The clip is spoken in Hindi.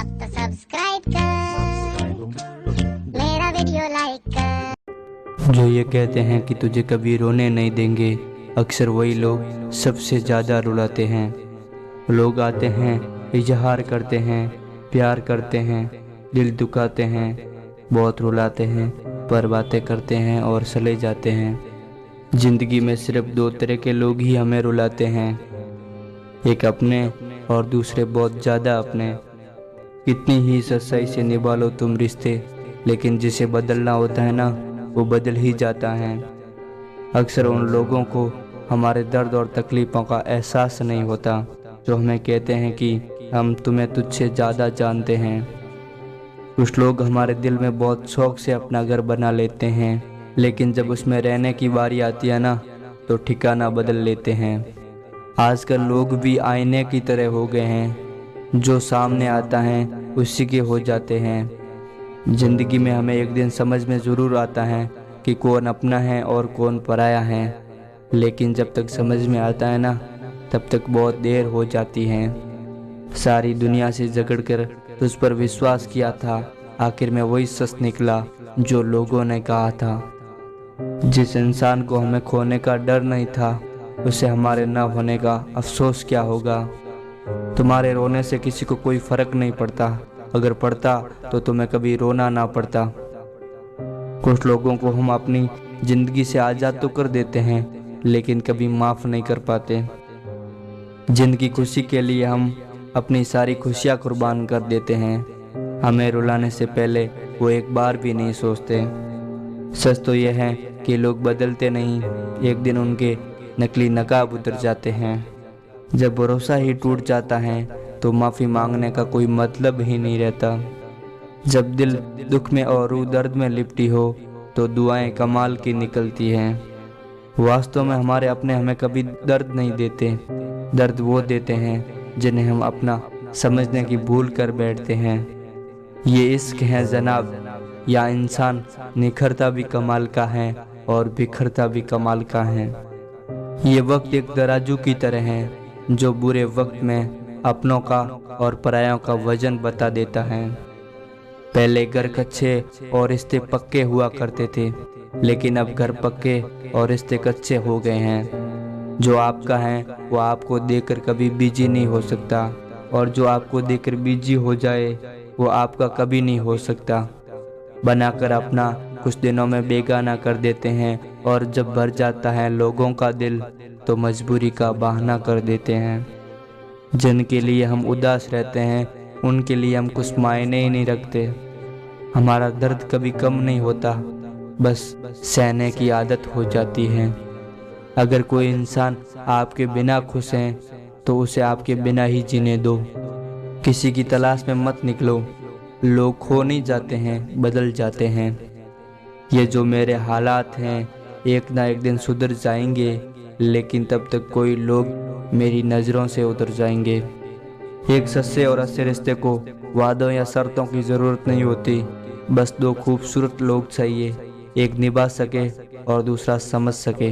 अब तो सब्सक्राइब कर, मेरा वीडियो लाइक कर। जो ये कहते हैं कि तुझे कभी रोने नहीं देंगे, अक्सर वही लोग सबसे ज़्यादा रुलाते हैं। लोग आते हैं, इजहार करते हैं, प्यार करते हैं, दिल दुखाते हैं, बहुत रुलाते हैं, पर बातें करते हैं और चले जाते हैं। ज़िंदगी में सिर्फ दो तरह के लोग ही हमें रुलाते हैं, एक अपने और दूसरे बहुत ज़्यादा अपने। कितनी ही सच्चाई से निभा लो तुम रिश्ते, लेकिन जिसे बदलना होता है ना, वो बदल ही जाता है। अक्सर उन लोगों को हमारे दर्द और तकलीफ़ों का एहसास नहीं होता जो हमें कहते हैं कि हम तुम्हें तुझसे ज़्यादा जानते हैं। कुछ लोग हमारे दिल में बहुत शौक से अपना घर बना लेते हैं, लेकिन जब उसमें रहने की बारी आती है ना, तो ठिकाना बदल लेते हैं। आजकल लोग भी आईने की तरह हो गए हैं, जो सामने आता है उसी के हो जाते हैं। ज़िंदगी में हमें एक दिन समझ में ज़रूर आता है कि कौन अपना है और कौन पराया है, लेकिन जब तक समझ में आता है ना, तब तक बहुत देर हो जाती है। सारी दुनिया से झगड़कर तुझ पर विश्वास किया था, आखिर में वही सच निकला जो लोगों ने कहा था। जिस इंसान को हमें खोने का डर नहीं था, उसे हमारे न होने का अफसोस क्या होगा। तुम्हारे रोने से किसी को कोई फर्क नहीं पड़ता, अगर पड़ता तो तुम्हें कभी रोना ना पड़ता। कुछ लोगों को हम अपनी जिंदगी से आज़ाद तो कर देते हैं, लेकिन कभी माफ़ नहीं कर पाते। जिनकी खुशी के लिए हम अपनी सारी खुशियाँ कुर्बान कर देते हैं, हमें रुलाने से पहले वो एक बार भी नहीं सोचते। सच तो यह है कि लोग बदलते नहीं, एक दिन उनके नकली नकाब उतर जाते हैं। जब भरोसा ही टूट जाता है तो माफ़ी मांगने का कोई मतलब ही नहीं रहता। जब दिल दुख में और रूह दर्द में लिपटी हो तो दुआएं कमाल की निकलती हैं। वास्तव में हमारे अपने हमें कभी दर्द नहीं देते, दर्द वो देते हैं जिन्हें हम अपना समझने की भूल कर बैठते हैं। ये इश्क है जनाब, या इंसान निखरता भी कमाल का है और बिखरता भी कमाल का है। ये वक्त एक तराजू की तरह है जो बुरे वक्त में अपनों का और परायों का वजन बता देता है। पहले घर कच्चे और रिश्ते पक्के हुआ करते थे, लेकिन अब घर पक्के और रिश्ते कच्चे हो गए हैं। जो आपका है वो आपको देकर कभी बीजी नहीं हो सकता, और जो आपको देकर बीजी हो जाए वो आपका कभी नहीं हो सकता। बनाकर अपना कुछ दिनों में बेगाना कर देते हैं, और जब भर जाता है लोगों का दिल तो मजबूरी का बहाना कर देते हैं। जिनके लिए हम उदास रहते हैं, उनके लिए हम कुछ मायने ही नहीं रखते। हमारा दर्द कभी कम नहीं होता, बस सहने की आदत हो जाती है। अगर कोई इंसान आपके बिना खुश है तो उसे आपके बिना ही जीने दो। किसी की तलाश में मत निकलो, लोग खो नहीं जाते हैं, बदल जाते हैं। ये जो मेरे हालात हैं एक ना एक दिन सुधर जाएंगे, लेकिन तब तक कोई लोग मेरी नज़रों से उतर जाएंगे। एक सच्चे और अच्छे रिश्ते को वादों या शर्तों की ज़रूरत नहीं होती, बस दो खूबसूरत लोग चाहिए, एक निभा सके और दूसरा समझ सके।